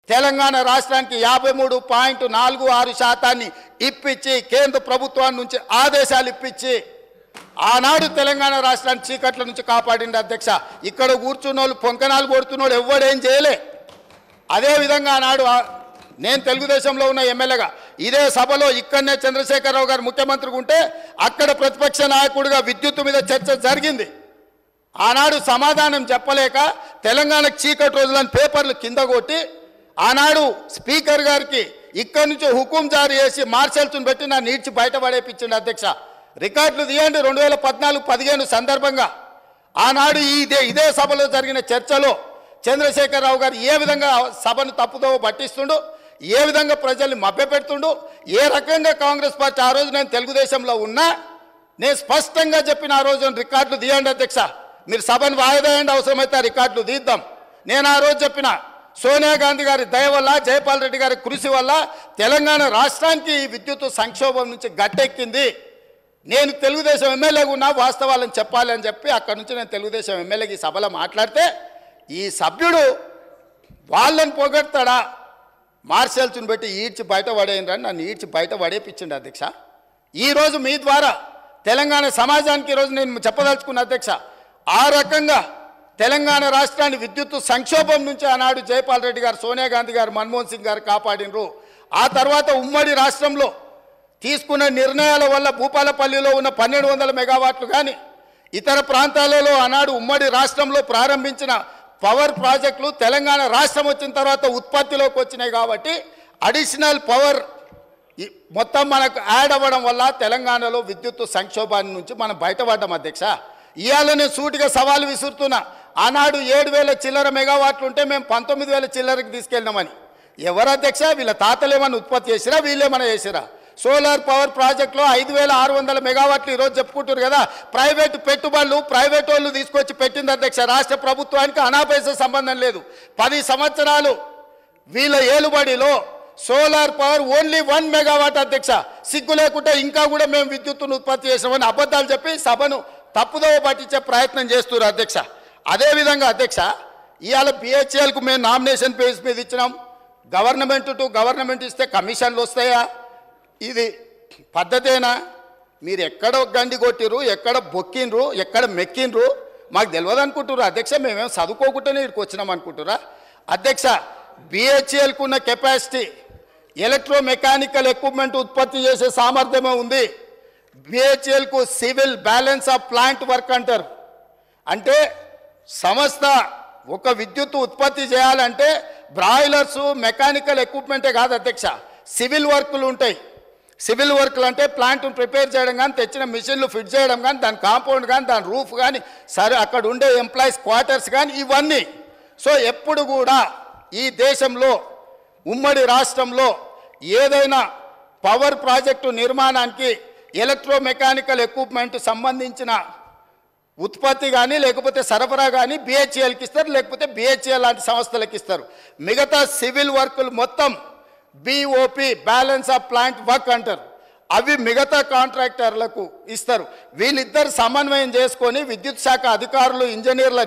తెలంగాణ రాష్ట్రానికి 53.46% ఇప్పించి కేంద్ర ప్రభుత్వం నుంచి ఆదేశాలు ఇప్పించి ఆనాడు తెలంగాణ రాష్ట్రాన్ని చీకట్ల నుంచి కాపాడింది అధ్యక్ష. ఇక్కడ కూర్చున్నోళ్ళు పొంకనాలు కొడుతున్నోడు ఎవడేం చేయలే. అదేవిధంగా ఆనాడు నేను తెలుగుదేశంలో ఉన్న ఎమ్మెల్యేగా ఇదే సభలో ఇక్కడనే చంద్రశేఖరరావు గారు ముఖ్యమంత్రిగా ఉంటే అక్కడ ప్రతిపక్ష నాయకుడిగా విద్యుత్ మీద చర్చ జరిగింది. ఆనాడు సమాధానం చెప్పలేక తెలంగాణకు చీకటి రోజులని పేపర్లు కింద కొట్టి ఆనాడు స్పీకర్ గారికి ఇక్కడి నుంచి హుకుం జారీ చేసి మార్షల్స్ను పెట్టి నా నీడ్చి బయటపడేపించింది అధ్యక్ష. రికార్డులు తీయండి. 2014-15 సందర్భంగా ఆనాడు ఇదే సభలో జరిగిన చర్చలో చంద్రశేఖరరావు గారు ఏ విధంగా సభను తప్పుదోవ పట్టిస్తుండు, ఏ విధంగా ప్రజల్ని మభ్యపెడుతుండు, ఏ రకంగా కాంగ్రెస్ పార్టీ ఆ రోజు నేను తెలుగుదేశంలో ఉన్నా నేను స్పష్టంగా చెప్పిన ఆ రోజు రికార్డులు తీయండి అధ్యక్ష, మీరు సభను వాయిదా వేయండి, అవసరమైతే ఆ రికార్డులు తీద్దాం. నేను ఆ రోజు చెప్పిన సోనియా గాంధీ గారి దయ వల్ల జయపాల్ రెడ్డి గారి కృషి వల్ల తెలంగాణ రాష్ట్రానికి ఈ విద్యుత్ సంక్షోభం నుంచి గట్టెక్కింది. నేను తెలుగుదేశం ఎమ్మెల్యేగా ఉన్నా వాస్తవాలను చెప్పాలి అని చెప్పి అక్కడి నుంచి నేను తెలుగుదేశం ఎమ్మెల్యేకి ఈ సభలో మాట్లాడితే ఈ సభ్యుడు వాళ్ళని పొగడతాడా, మార్షల్స్ని పెట్టి ఈడ్చి బయట పడేయండి, నన్ను ఈడ్చి బయట పడేపించండి అధ్యక్ష. ఈరోజు మీ ద్వారా తెలంగాణ సమాజానికి ఈరోజు నేను చెప్పదలుచుకున్న అధ్యక్ష, ఆ రకంగా తెలంగాణ రాష్ట్రాన్ని విద్యుత్ సంక్షోభం నుంచి ఆనాడు జయపాల్ రెడ్డి గారు, సోనియా గాంధీ గారు, మన్మోహన్ సింగ్ గారు కాపాడినరు. ఆ తర్వాత ఉమ్మడి రాష్ట్రంలో తీసుకున్న నిర్ణయాల వల్ల భూపాలపల్లిలో ఉన్న 1200 మెగావాట్లు కానీ ఇతర ప్రాంతాలలో ఆనాడు ఉమ్మడి రాష్ట్రంలో ప్రారంభించిన పవర్ ప్రాజెక్టులు తెలంగాణ రాష్ట్రం వచ్చిన తర్వాత ఉత్పత్తిలోకి వచ్చినాయి. కాబట్టి అడిషనల్ పవర్ మొత్తం మనకు యాడ్ అవ్వడం వల్ల తెలంగాణలో విద్యుత్ సంక్షోభాన్ని నుంచి మనం బయటపడ్డాం అధ్యక్ష. ఇవాళ నేను సూటిగా సవాలు విసురుతున్నా. ఆనాడు 7000 చిల్లర మెగావాట్లు ఉంటే మేము 19,000 చిల్లరకి తీసుకెళ్ళినామని. ఎవరు అధ్యక్ష? వీళ్ళ తాతలు ఏమైనా ఉత్పత్తి చేసిరా, వీళ్ళేమైనా చేసిరా? సోలార్ పవర్ ప్రాజెక్టులో 5,600 మెగావాట్లు ఈరోజు చెప్పుకుంటారు కదా. ప్రైవేటు పెట్టుబడులు ప్రైవేట్ వాళ్ళు తీసుకొచ్చి పెట్టింది అధ్యక్ష. రాష్ట్ర ప్రభుత్వానికి అనాపైస సంబంధం లేదు. 10 సంవత్సరాలు వీళ్ళ ఏలుబడిలో సోలార్ పవర్ ఓన్లీ 1 మెగావాట్ అధ్యక్ష. సిగ్గు లేకుండా ఇంకా కూడా మేము విద్యుత్తును ఉత్పత్తి చేసామని అబద్ధాలు చెప్పి సభను తప్పుదోవ పట్టించే ప్రయత్నం చేస్తున్నారు అధ్యక్ష. అదేవిధంగా అధ్యక్ష, ఇవాళ బిహెచ్ఎల్కు మేము నామినేషన్ పేజ్ మీద ఇచ్చినాం. గవర్నమెంట్ టు గవర్నమెంట్ ఇస్తే కమిషన్లు వస్తాయా? ఇది పద్ధతేనా? మీరు ఎక్కడ గండి కొట్టిరు, ఎక్కడ బొక్కిండ్రు, ఎక్కడ మెక్కిండ్రు మాకు తెలియదు అనుకుంటున్నారు అధ్యక్ష. మేమేం చదువుకోకుండానే ఇక్కడికి వచ్చినాం అనుకుంటురా అధ్యక్ష? బిహెచ్ఎల్కు ఉన్న కెపాసిటీ ఎలక్ట్రోమెకానికల్ ఎక్విప్మెంట్ ఉత్పత్తి చేసే సామర్థ్యమే ఉంది. బిహెచ్ఎల్కు civil balance of plant work అంటారు. అంటే సంస్థ ఒక విద్యుత్ ఉత్పత్తి చేయాలంటే బ్రాయిలర్స్ మెకానికల్ ఎక్విప్మెంటే కాదు అధ్యక్ష, సివిల్ వర్కులు ఉంటాయి. సివిల్ వర్క్లు అంటే ప్లాంట్ను ప్రిపేర్ చేయడం కానీ, తెచ్చిన మిషన్లు ఫిట్ చేయడం కానీ, దాని కాంపౌండ్ కానీ, దాని రూఫ్ కానీ, సరే అక్కడ ఉండే ఎంప్లాయీస్ క్వార్టర్స్ కానీ, ఇవన్నీ. సో ఎప్పుడు కూడా ఈ దేశంలో ఉమ్మడి రాష్ట్రంలో ఏదైనా పవర్ ప్రాజెక్టు నిర్మాణానికి ఎలక్ట్రోమెకానికల్ ఎక్విప్మెంట్ సంబంధించిన ఉత్పత్తి కానీ లేకపోతే సరఫరా కానీ బిహెచ్ఎల్కి ఇస్తారు, లేకపోతే బిహెచ్ఎల్ లాంటి సంస్థలకు ఇస్తారు. మిగతా సివిల్ వర్కులు మొత్తం BOP balance of plant work అంటారు. అవి మిగతా కాంట్రాక్టర్లకు ఇస్తారు. వీళ్ళిద్దరు సమన్వయం చేసుకొని విద్యుత్ శాఖ అధికారులు ఇంజనీర్ల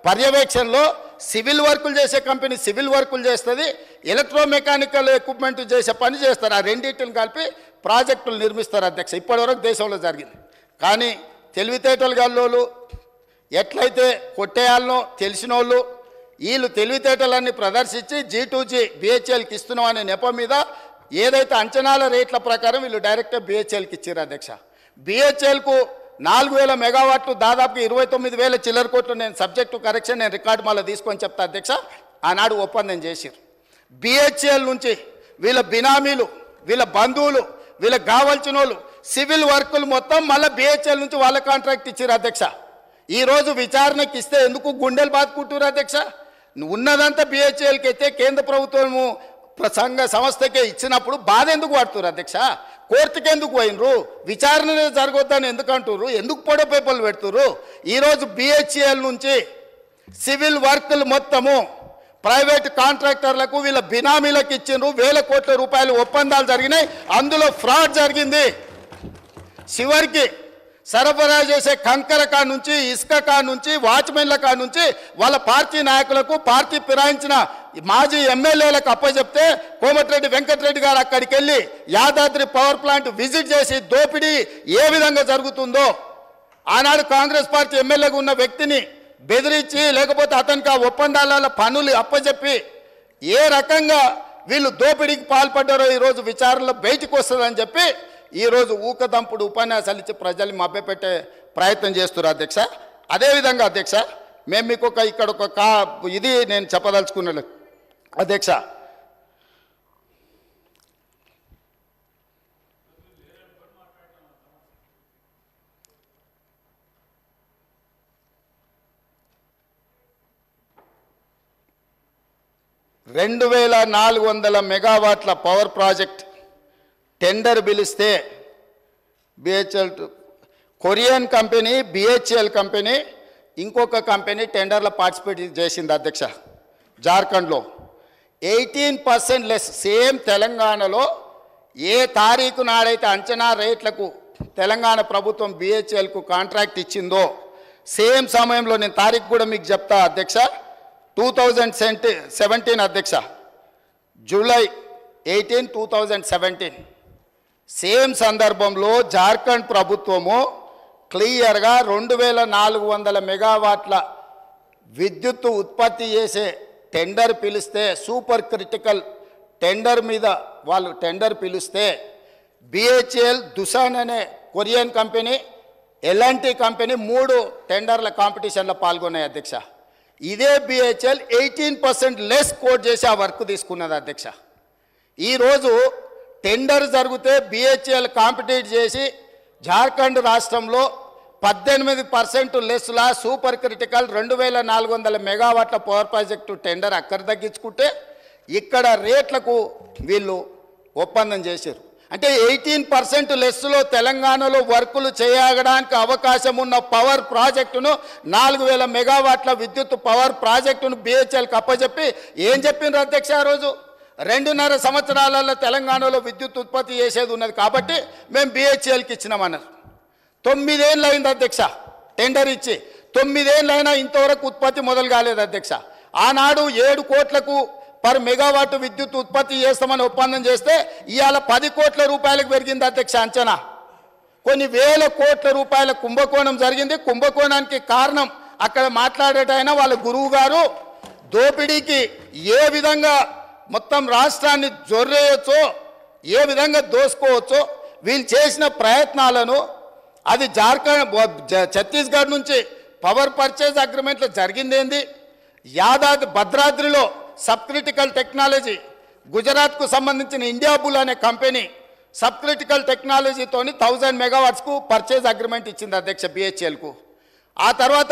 పర్యవేక్షణలో సివిల్ వర్కులు చేసే కంపెనీ సివిల్ వర్కులు చేస్తుంది, ఎలక్ట్రోమెకానికల్ ఎక్విప్మెంట్ చేసే పని చేస్తారు. ఆ రెండింటిని కలిపి ప్రాజెక్టులు నిర్మిస్తారు అధ్యక్ష. ఇప్పటివరకు దేశంలో జరిగింది. కానీ తెలివితేటలు గల్లోళ్ళు ఎట్లయితే కొట్టేయాలనో తెలిసిన వాళ్ళు వీళ్ళు తెలివితేటలన్నీ ప్రదర్శించి G2G బిహెచ్ఎల్కి ఇస్తున్నాం అనే నెపం మీద ఏదైతే అంచనాల రేట్ల ప్రకారం వీళ్ళు డైరెక్ట్గా బిహెచ్ఎల్కి ఇచ్చారు అధ్యక్ష. బిహెచ్ఎల్కు 4,000 మెగావాట్లు దాదాపు 29,000 చిల్లర కోట్లు. నేను సబ్జెక్టు కరెక్షన్ నేను రికార్డు మళ్ళీ తీసుకొని చెప్తా అధ్యక్ష. ఆనాడు ఒప్పందం చేశారు. బిహెచ్ఎల్ నుంచి వీళ్ళ బినామీలు, వీళ్ళ బంధువులు, వీళ్ళకి కావాల్సిన వాళ్ళు సివిల్ వర్కులు మొత్తం మళ్ళీ బిహెచ్ఎల్ నుంచి వాళ్ళ కాంట్రాక్ట్ ఇచ్చారు అధ్యక్ష. ఈరోజు విచారణకి ఇస్తే ఎందుకు గుండెలు బాదుకుంటారు అధ్యక్ష? ఉన్నదంతా బిహెచ్ఎల్కి అయితే కేంద్ర ప్రభుత్వము సంస్థకే ఇచ్చినప్పుడు బాధ ఎందుకు పడుతున్నారు అధ్యక్ష? కోర్టుకి ఎందుకు పోయినరు? విచారణ జరగొద్దని ఎందుకు అంటున్నారు? ఎందుకు పొడ పేపర్లు పెడుతున్నారు? ఈరోజు బిహెచ్ఎల్ నుంచి సివిల్ వర్కులు మొత్తము ప్రైవేట్ కాంట్రాక్టర్లకు వీళ్ళ బినామీలకు ఇచ్చిండ్రు. 1,000 కోట్ల రూపాయలు ఒప్పందాలు జరిగినాయి. అందులో ఫ్రాడ్ జరిగింది. చివరికి సరఫరా చేసే కంకర కా నుంచి, ఇసుక కా నుంచి, వాచ్మెన్ల కా నుంచి వాళ్ళ పార్టీ నాయకులకు, పార్టీ ఫిరాయించిన మాజీ ఎమ్మెల్యేలకు అప్పచెప్తే కోమటిరెడ్డి వెంకటరెడ్డి గారు అక్కడికి వెళ్ళి యాదాద్రి పవర్ ప్లాంట్ విజిట్ చేసి దోపిడీ ఏ విధంగా జరుగుతుందో, ఆనాడు కాంగ్రెస్ పార్టీ ఎమ్మెల్యేగా ఉన్న వ్యక్తిని బెదిరించి లేకపోతే అతనికి ఆ ఒప్పందాల పనులు అప్పచెప్పి ఏ రకంగా వీళ్ళు దోపిడీకి పాల్పడ్డారో ఈరోజు విచారణలో బయటకు వస్తుందని చెప్పి ఈరోజు ఊకదంపుడు ఉపన్యాసాలు ఇచ్చి ప్రజల్ని మభ్యపెట్టే ప్రయత్నం చేస్తున్నారు అధ్యక్ష. అదేవిధంగా అధ్యక్ష, మేము మీకు ఇక్కడ ఒక ఇది నేను చెప్పదలుచుకున్నాను అధ్యక్ష. రెండు 2400 మెగావాట్ల పవర్ ప్రాజెక్ట్ టెండర్ పిలిస్తే BHEL Korean company, BHEL company, ఇంకొక కంపెనీ టెండర్లో పార్టిసిపేట్ చేసింది అధ్యక్ష. జార్ఖండ్లో 18% లెస్. సేమ్ తెలంగాణలో ఏ తారీఖు నాడైతే అంచనా రేట్లకు తెలంగాణ ప్రభుత్వం బిహెచ్ఎల్కు కాంట్రాక్ట్ ఇచ్చిందో సేమ్ సమయంలో, నేను తారీఖు కూడా మీకు చెప్తా అధ్యక్ష, 2017 అధ్యక్ష, జూలై 18, 2017 సేమ్ సందర్భంలో జార్ఖండ్ ప్రభుత్వము క్లియర్గా 2400 మెగావాట్ల విద్యుత్ ఉత్పత్తి చేసే టెండర్ పిలిస్తే, సూపర్ క్రిటికల్ టెండర్ మీద వాళ్ళు టెండర్ పిలిస్తే బిహెచ్ఎల్, దుసాన్ అనే కొరియన్ కంపెనీ, ఎల్ఎన్టీ కంపెనీ 3 టెండర్ల కాంపిటీషన్లో పాల్గొన్నాయి అధ్యక్ష. ఇదే బిహెచ్ఎల్ 18% లెస్ కోట్ చేసి ఆ వర్క్ తీసుకున్నది అధ్యక్ష. ఈరోజు టెండర్ జరిగితే బిహెచ్ఎల్ కాంపిటీట్ చేసి జార్ఖండ్ రాష్ట్రంలో 18% లెస్లా సూపర్ క్రిటికల్ 2400 మెగావాట్ల పవర్ ప్రాజెక్టు టెండర్ అక్కడ తగ్గించుకుంటే ఇక్కడ రేట్లకు వీళ్ళు ఒప్పందం చేశారు. అంటే 18% లెస్లో తెలంగాణలో వర్కులు చేయడానికి అవకాశం ఉన్న పవర్ ప్రాజెక్టును 4000 మెగావాట్ల విద్యుత్ పవర్ ప్రాజెక్టును బిహెచ్ఎల్కి అప్పచెప్పి ఏం చెప్పిండ్రు అధ్యక్ష? ఆ రోజు 2.5 సంవత్సరాలలో తెలంగాణలో విద్యుత్ ఉత్పత్తి చేసేది ఉన్నది కాబట్టి మేము బిహెచ్ఎల్కి ఇచ్చినామన్నారు. 9 ఏళ్ళు అయింది అధ్యక్ష టెండర్ ఇచ్చి. 9 ఏళ్ళు అయినా ఇంతవరకు ఉత్పత్తి మొదలు కాలేదు అధ్యక్ష. ఆనాడు 7 కోట్లకు పర్ మెగావాట్ విద్యుత్ ఉత్పత్తి చేస్తామని ఒప్పందం చేస్తే ఇవాళ 10 కోట్ల రూపాయలకు పెరిగింది అధ్యక్ష అంచనా. కొన్ని వేల కోట్ల రూపాయల కుంభకోణం జరిగింది. కుంభకోణానికి కారణం అక్కడ మాట్లాడేటైనా వాళ్ళ గురువు గారు దోపిడీకి ఏ విధంగా మొత్తం రాష్ట్రాన్ని జొర్రేయచ్చో, ఏ విధంగా దోసుకోవచ్చో వీళ్ళు చేసిన ప్రయత్నాలను, అది జార్ఖండ్ ఛత్తీస్గఢ్ నుంచి పవర్ పర్చేజ్ అగ్రిమెంట్లో జరిగిందేంది, భద్రాద్రిలో సబ్ క్రిటికల్ టెక్నాలజీ, గుజరాత్కు సంబంధించిన ఇండియా బుల్ అనే కంపెనీ సబ్ క్రిటికల్ టెక్నాలజీతోని 1000 మెగావాట్స్కు పర్చేజ్ అగ్రిమెంట్ ఇచ్చింది అధ్యక్ష బిహెచ్ఎల్కు. ఆ తర్వాత